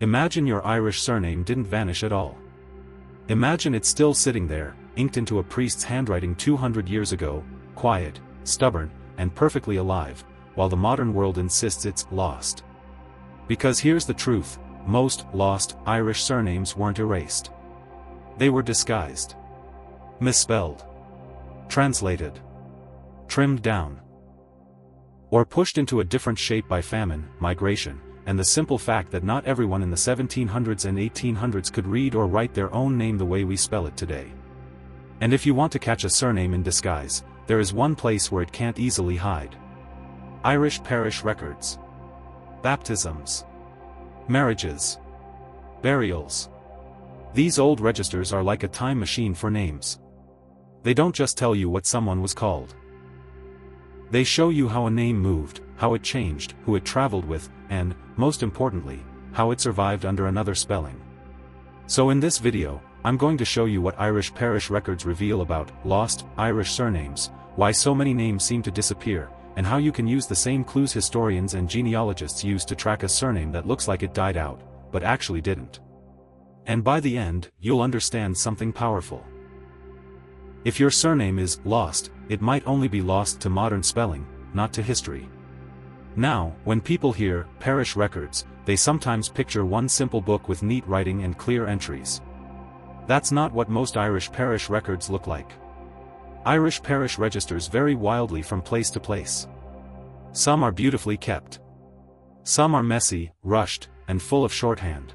Imagine your Irish surname didn't vanish at all. Imagine it's still sitting there, inked into a priest's handwriting 200 years ago, quiet, stubborn, and perfectly alive, while the modern world insists it's lost. Because here's the truth, most lost Irish surnames weren't erased. They were disguised, misspelled, translated, trimmed down, or pushed into a different shape by famine, migration, and the simple fact that not everyone in the 1700s and 1800s could read or write their own name the way we spell it today. And if you want to catch a surname in disguise, there is one place where it can't easily hide. Irish parish records. Baptisms. Marriages. Burials. These old registers are like a time machine for names. They don't just tell you what someone was called. They show you how a name moved, how it changed, who it traveled with, and, most importantly, how it survived under another spelling. So in this video, I'm going to show you what Irish parish records reveal about lost Irish surnames, why so many names seem to disappear, and how you can use the same clues historians and genealogists use to track a surname that looks like it died out, but actually didn't. And by the end, you'll understand something powerful. If your surname is lost, it might only be lost to modern spelling, not to history. Now, when people hear parish records, they sometimes picture one simple book with neat writing and clear entries. That's not what most Irish parish records look like. Irish parish registers vary wildly from place to place. Some are beautifully kept. Some are messy, rushed, and full of shorthand.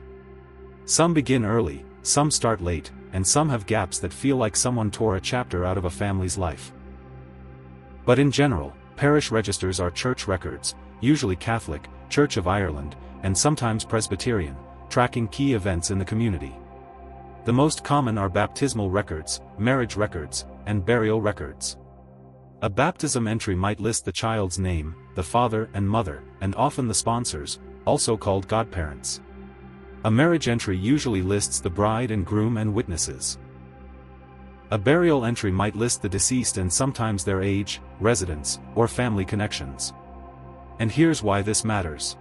Some begin early, some start late, and some have gaps that feel like someone tore a chapter out of a family's life. But in general, parish registers are church records, usually Catholic, Church of Ireland, and sometimes Presbyterian, tracking key events in the community. The most common are baptismal records, marriage records, and burial records. A baptism entry might list the child's name, the father and mother, and often the sponsors, also called godparents. A marriage entry usually lists the bride and groom and witnesses. A burial entry might list the deceased and sometimes their age, residence, or family connections. And here's why this matters.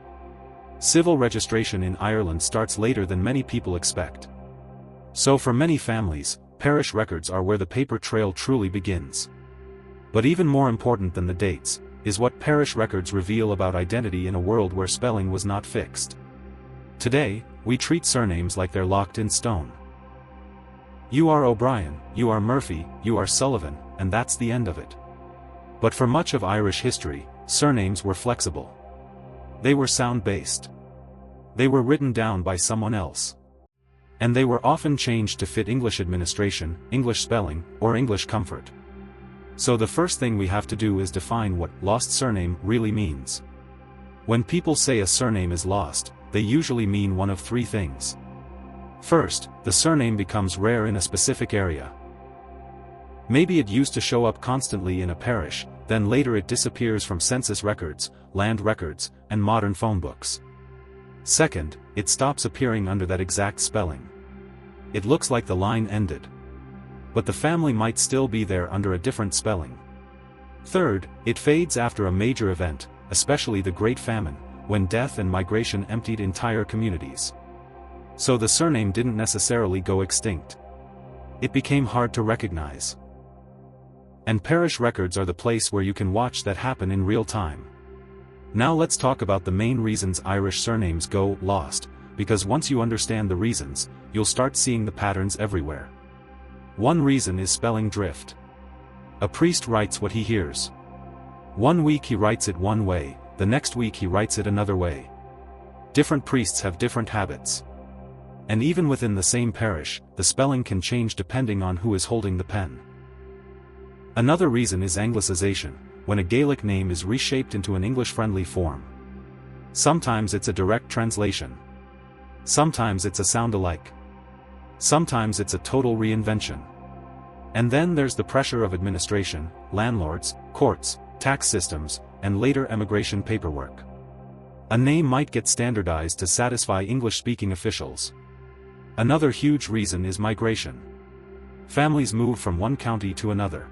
Civil registration in Ireland starts later than many people expect. So for many families, parish records are where the paper trail truly begins. But even more important than the dates, is what parish records reveal about identity in a world where spelling was not fixed. Today, we treat surnames like they're locked in stone. You are O'Brien, you are Murphy, you are Sullivan, and that's the end of it. But for much of Irish history, surnames were flexible. They were sound-based. They were written down by someone else. And they were often changed to fit English administration, English spelling, or English comfort. So the first thing we have to do is define what lost surname really means. When people say a surname is lost, they usually mean one of three things. First, the surname becomes rare in a specific area. Maybe it used to show up constantly in a parish, then later it disappears from census records, land records, and modern phone books. Second, it stops appearing under that exact spelling. It looks like the line ended. But the family might still be there under a different spelling. Third, it fades after a major event, especially the Great Famine, when death and migration emptied entire communities. So the surname didn't necessarily go extinct. It became hard to recognize. And parish records are the place where you can watch that happen in real time. Now let's talk about the main reasons Irish surnames go lost, because once you understand the reasons, you'll start seeing the patterns everywhere. One reason is spelling drift. A priest writes what he hears. One week he writes it one way, the next week he writes it another way. Different priests have different habits. And even within the same parish, the spelling can change depending on who is holding the pen. Another reason is anglicization, when a Gaelic name is reshaped into an English-friendly form. Sometimes it's a direct translation. Sometimes it's a sound-alike. Sometimes it's a total reinvention. And then there's the pressure of administration, landlords, courts, tax systems, and later emigration paperwork. A name might get standardized to satisfy English-speaking officials. Another huge reason is migration. Families move from one county to another.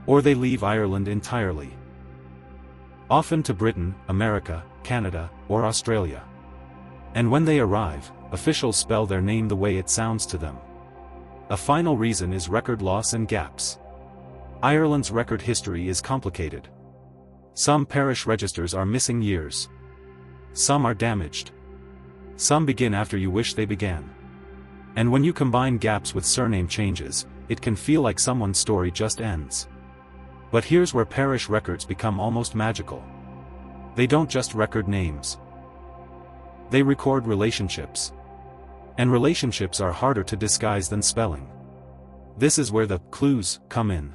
Or they leave Ireland entirely. Often to Britain, America, Canada, or Australia. And when they arrive, officials spell their name the way it sounds to them. A final reason is record loss and gaps. Ireland's record history is complicated. Some parish registers are missing years. Some are damaged. Some begin after you wish they began. And when you combine gaps with surname changes, it can feel like someone's story just ends. But here's where parish records become almost magical. They don't just record names. They record relationships. And relationships are harder to disguise than spelling. This is where the clues come in.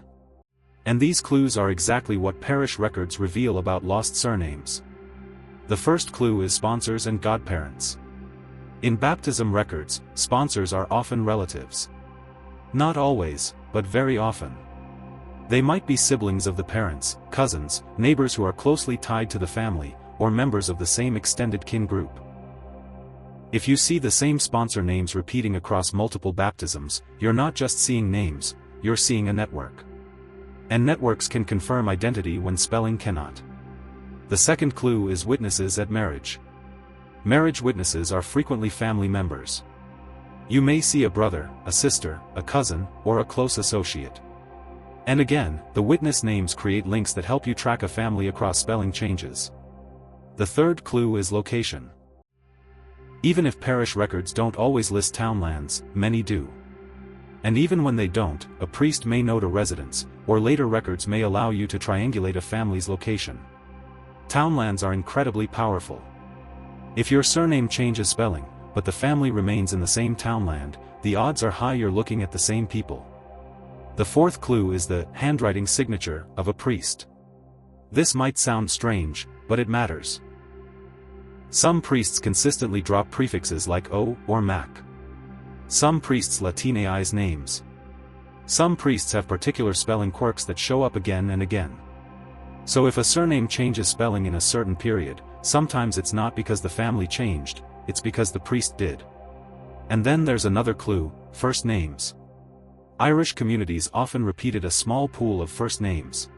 And these clues are exactly what parish records reveal about lost surnames. The first clue is sponsors and godparents. In baptism records, sponsors are often relatives. Not always, but very often. They might be siblings of the parents, cousins, neighbors who are closely tied to the family, or members of the same extended kin group. If you see the same sponsor names repeating across multiple baptisms, you're not just seeing names, you're seeing a network. And networks can confirm identity when spelling cannot. The second clue is witnesses at marriage. Marriage witnesses are frequently family members. You may see a brother, a sister, a cousin, or a close associate. And again, the witness names create links that help you track a family across spelling changes. The third clue is location. Even if parish records don't always list townlands, many do. And even when they don't, a priest may note a residence, or later records may allow you to triangulate a family's location. Townlands are incredibly powerful. If your surname changes spelling, but the family remains in the same townland, the odds are high you're looking at the same people. The fourth clue is the handwriting signature of a priest. This might sound strange, but it matters. Some priests consistently drop prefixes like O or Mac. Some priests Latinaize names. Some priests have particular spelling quirks that show up again and again. So if a surname changes spelling in a certain period, sometimes it's not because the family changed, it's because the priest did. And then there's another clue, first names. Irish communities often repeated a small pool of first names.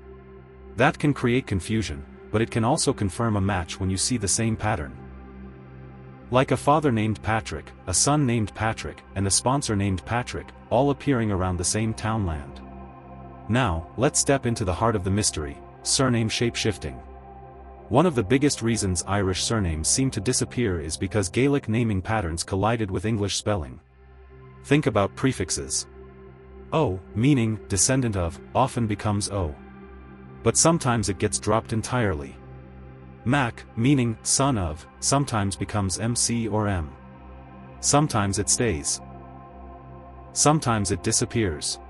That can create confusion, but it can also confirm a match when you see the same pattern. Like a father named Patrick, a son named Patrick, and a sponsor named Patrick, all appearing around the same townland. Now, let's step into the heart of the mystery, surname shape-shifting. One of the biggest reasons Irish surnames seem to disappear is because Gaelic naming patterns collided with English spelling. Think about prefixes. O, meaning descendant of, often becomes O. But sometimes it gets dropped entirely. Mac, meaning son of, sometimes becomes MC or M. Sometimes it stays. Sometimes it disappears.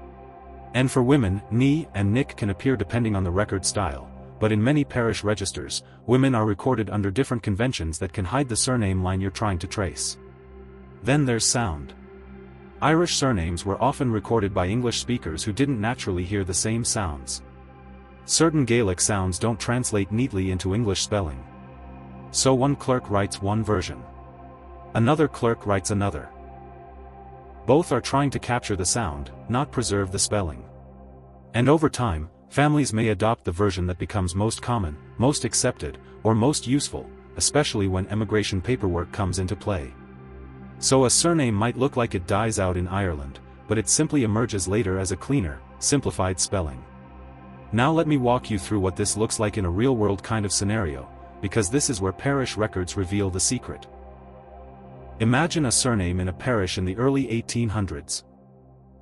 And for women, Ni and Nick can appear depending on the record style, but in many parish registers, women are recorded under different conventions that can hide the surname line you're trying to trace. Then there's sound. Irish surnames were often recorded by English speakers who didn't naturally hear the same sounds. Certain Gaelic sounds don't translate neatly into English spelling. So one clerk writes one version. Another clerk writes another. Both are trying to capture the sound, not preserve the spelling. And over time, families may adopt the version that becomes most common, most accepted, or most useful, especially when emigration paperwork comes into play. So a surname might look like it dies out in Ireland, but it simply emerges later as a cleaner, simplified spelling. Now let me walk you through what this looks like in a real-world kind of scenario, because this is where parish records reveal the secret. Imagine a surname in a parish in the early 1800s.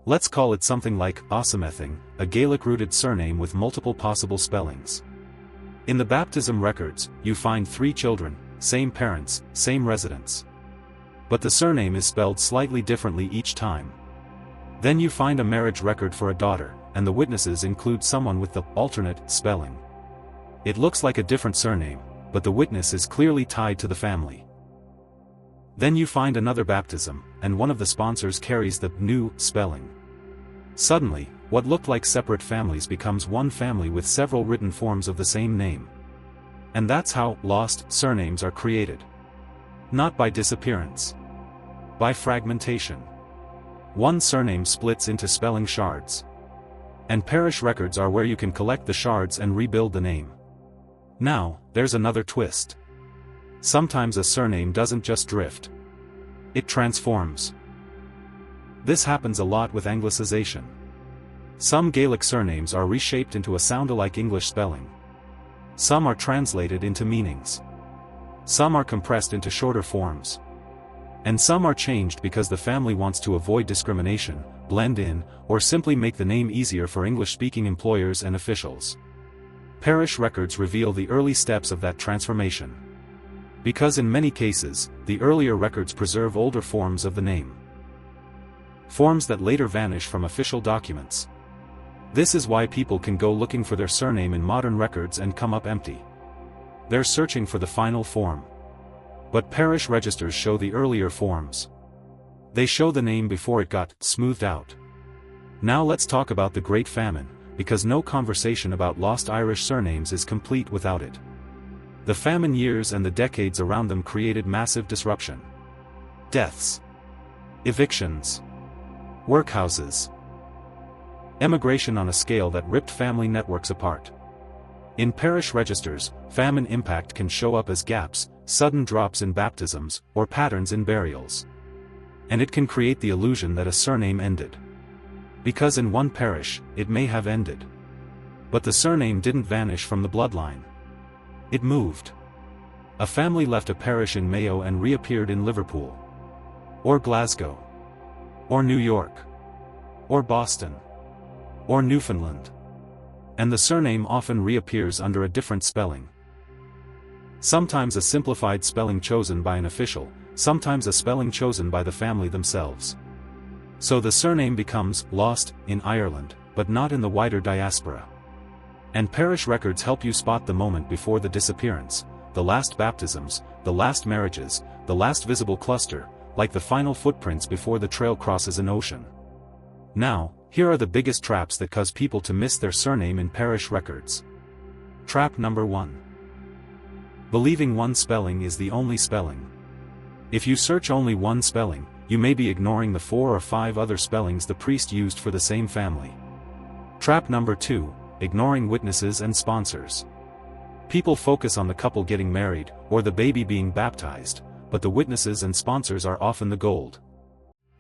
Let's call it something like Osamething, a Gaelic-rooted surname with multiple possible spellings. In the baptism records, you find 3 children, same parents, same residence. But the surname is spelled slightly differently each time. Then you find a marriage record for a daughter, and the witnesses include someone with the alternate spelling. It looks like a different surname, but the witness is clearly tied to the family. Then you find another baptism, and one of the sponsors carries the new spelling. Suddenly, what looked like separate families becomes one family with several written forms of the same name. And that's how lost surnames are created. Not by disappearance. By fragmentation. One surname splits into spelling shards. And parish records are where you can collect the shards and rebuild the name. Now, there's another twist. Sometimes a surname doesn't just drift. It transforms. This happens a lot with anglicization. Some Gaelic surnames are reshaped into a sound-alike English spelling. Some are translated into meanings. Some are compressed into shorter forms. And some are changed because the family wants to avoid discrimination, blend in, or simply make the name easier for English-speaking employers and officials. Parish records reveal the early steps of that transformation. Because in many cases, the earlier records preserve older forms of the name. Forms that later vanish from official documents. This is why people can go looking for their surname in modern records and come up empty. They're searching for the final form. But parish registers show the earlier forms. They show the name before it got smoothed out. Now let's talk about the Great Famine, because no conversation about lost Irish surnames is complete without it. The famine years and the decades around them created massive disruption. Deaths. Evictions. Workhouses. Emigration on a scale that ripped family networks apart. In parish registers, famine impact can show up as gaps, sudden drops in baptisms, or patterns in burials. And it can create the illusion that a surname ended. Because in one parish, it may have ended. But the surname didn't vanish from the bloodline. It moved. A family left a parish in Mayo and reappeared in Liverpool. Or Glasgow. Or New York. Or Boston. Or Newfoundland. And the surname often reappears under a different spelling. Sometimes a simplified spelling chosen by an official, sometimes a spelling chosen by the family themselves. So the surname becomes lost in Ireland, but not in the wider diaspora. And parish records help you spot the moment before the disappearance, the last baptisms, the last marriages, the last visible cluster, like the final footprints before the trail crosses an ocean. Now, here are the biggest traps that cause people to miss their surname in parish records. Trap number 1. Believing one spelling is the only spelling. If you search only one spelling, you may be ignoring the 4 or 5 other spellings the priest used for the same family. Trap number 2. Ignoring witnesses and sponsors. People focus on the couple getting married, or the baby being baptized, but the witnesses and sponsors are often the gold.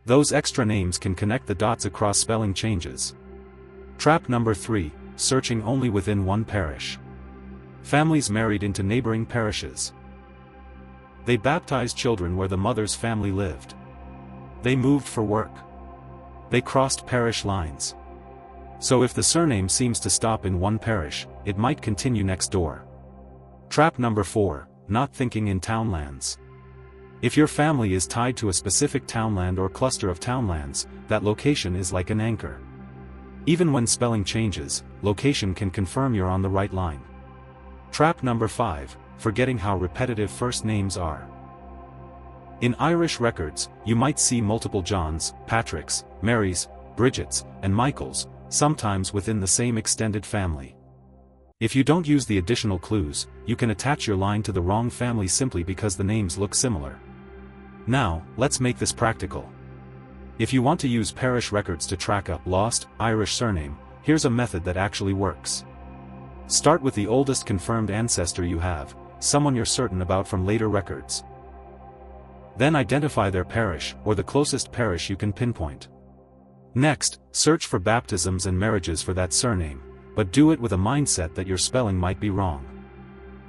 Those extra names can connect the dots across spelling changes. Trap number 3. Searching only within one parish. Families married into neighboring parishes. They baptized children where the mother's family lived. They moved for work. They crossed parish lines. So if the surname seems to stop in one parish, it might continue next door. Trap number 4. Not thinking in townlands. If your family is tied to a specific townland or cluster of townlands, that location is like an anchor. Even when spelling changes, location can confirm you're on the right line. Trap number 5. Forgetting how repetitive first names are. In Irish records, you might see multiple Johns, Patricks, Marys, Bridgets, and Michaels, sometimes within the same extended family. If you don't use the additional clues, you can attach your line to the wrong family simply because the names look similar. Now, let's make this practical. If you want to use parish records to track a lost Irish surname, here's a method that actually works. Start with the oldest confirmed ancestor you have, someone you're certain about from later records. Then identify their parish, or the closest parish you can pinpoint. Next, search for baptisms and marriages for that surname, but do it with a mindset that your spelling might be wrong.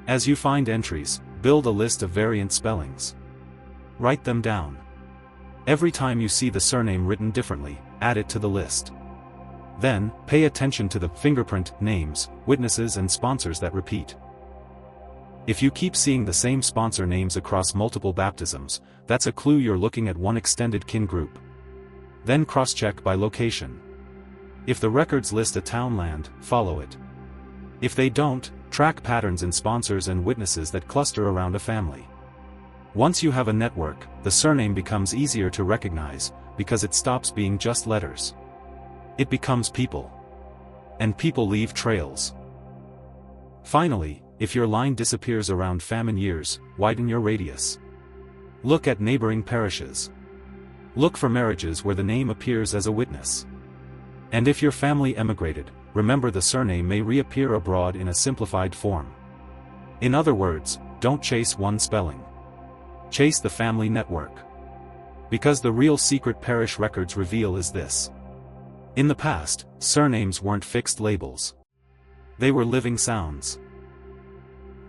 As you find entries, build a list of variant spellings. Write them down. Every time you see the surname written differently, add it to the list. Then, pay attention to the fingerprint, names, witnesses and sponsors that repeat. If you keep seeing the same sponsor names across multiple baptisms, that's a clue you're looking at one extended kin group. Then cross-check by location. If the records list a townland, follow it. If they don't, track patterns in sponsors and witnesses that cluster around a family. Once you have a network, the surname becomes easier to recognize, because it stops being just letters. It becomes people. And people leave trails. Finally, if your line disappears around famine years, widen your radius. Look at neighboring parishes. Look for marriages where the name appears as a witness. And if your family emigrated, remember the surname may reappear abroad in a simplified form. In other words, don't chase one spelling. Chase the family network. Because the real secret parish records reveal is this. In the past, surnames weren't fixed labels. They were living sounds.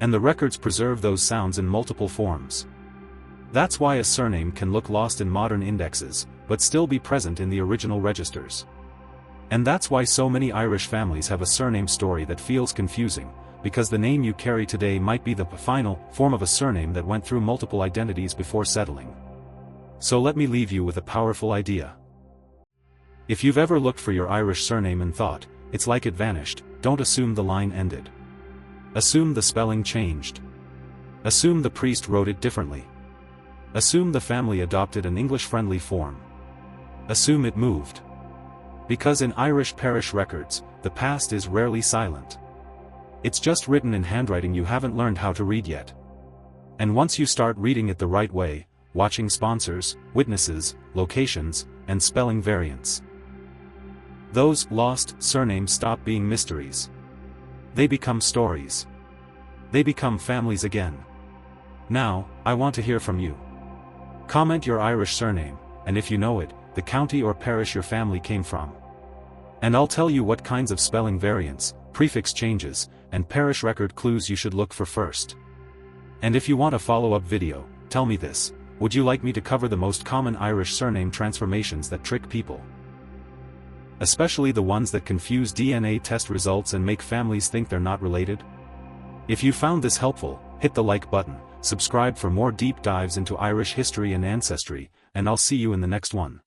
And the records preserve those sounds in multiple forms. That's why a surname can look lost in modern indexes, but still be present in the original registers. And that's why so many Irish families have a surname story that feels confusing, because the name you carry today might be the final form of a surname that went through multiple identities before settling. So let me leave you with a powerful idea. If you've ever looked for your Irish surname and thought, it's like it vanished, don't assume the line ended. Assume the spelling changed. Assume the priest wrote it differently. Assume the family adopted an English-friendly form. Assume it moved. Because in Irish parish records, the past is rarely silent. It's just written in handwriting you haven't learned how to read yet. And once you start reading it the right way, watching sponsors, witnesses, locations, and spelling variants, those lost surnames stop being mysteries. They become stories. They become families again. Now, I want to hear from you. Comment your Irish surname, and if you know it, the county or parish your family came from. And I'll tell you what kinds of spelling variants, prefix changes, and parish record clues you should look for first. And if you want a follow-up video, tell me this: would you like me to cover the most common Irish surname transformations that trick people? Especially the ones that confuse DNA test results and make families think they're not related? If you found this helpful, hit the like button, subscribe for more deep dives into Irish history and ancestry, and I'll see you in the next one.